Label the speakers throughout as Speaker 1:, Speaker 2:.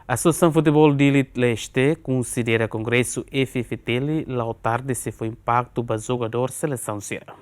Speaker 1: A Associação de Futebol de Leste considera Congresso FFTL lautar de se foi impacto para jogador seleção Sierra.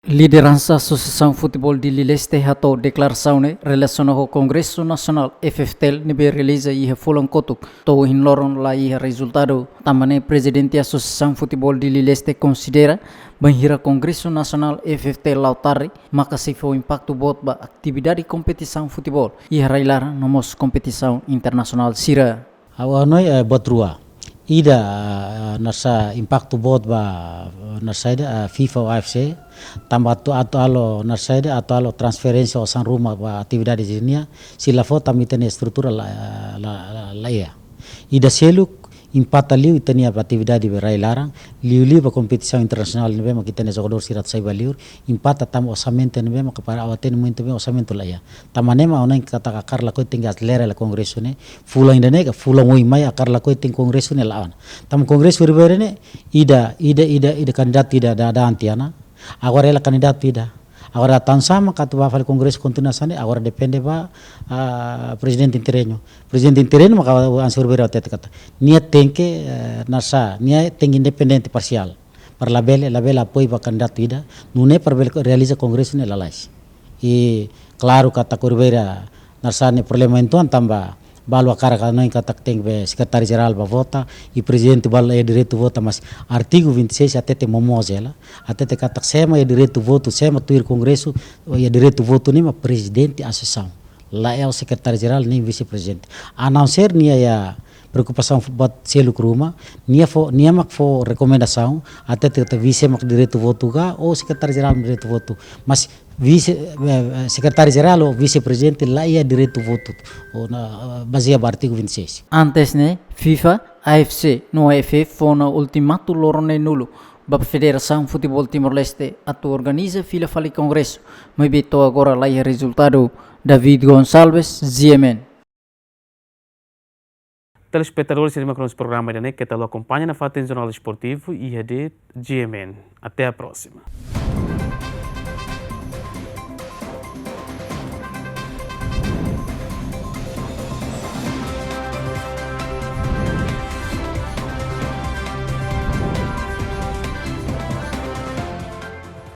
Speaker 2: Liderança Associação Futebol de Leste hatou declaração relacionada ao Congresso Nacional FFTL nebe realiza e fulan kotuk to hinloron la e resultado tamane presidente Associação Futebol de Leste considera banhira Congresso Nacional FFTL lautari maka se foi impacto bot ba atividade competição futebol e railar nomos competição internacional sira.
Speaker 3: Awanoi batrua ida nasa impacto bot ba nasaida FIFA ou AFC tambah atau alo nasaida atau alo transferência ao San Roma ba atividade dinia sila fo tamitene estrutura la ia ida selu impacta liu itania ba atividade berai larang liu ba competição internacional nebe makitene jogador sirat sai baliur impacta tam orçamento nebe makapara awaten muito bem orçamento la ia tamanema onai kata akar la koi tinggal lera la kongreso ne fula indane ka fula ngoi mai akar la koi ting kongreso ne lawan tam kongreso berbeda ne ida kandidat ida da antiana agora ela kandidat ida agora tan sama katu ba fal kongreso kontinasane agora depende ba presidente interino maka ansur berbeda kata nia tenke nasa nia teng independente parcial par label apoio ba kandidat ida nune par realiza kongreso ne lalais e claro kata corbeira nasa ne problema então tamba balu akara kanoi kata teng be secretário geral ba vota e presidente bala é direito vota mas artigo 26 até momozela até kata sema é direito voto sema tuir congresso é direito voto nem presidente associação lá é o secretário geral nem vice-presidente a não ser nia ya preocupação buat selu rumah nia mak fo recomendação até vice mak direito voto ga ou secretário geral direito voto mas vice secretário geral ou vice-presidente lá é direito voto ou baseado no artigo 26.
Speaker 2: Antes FIFA, AFC, no AFF foi no ultimato lorone nulo ba Federação Futebol Timor-Leste atu organiza fila fali congresso mas beto agora lá é resultado David Gonçalves, GMN.
Speaker 1: Telespectadores de nosso programa que te acompanha na Fatem Jornal Esportivo e de GMN. Até a próxima.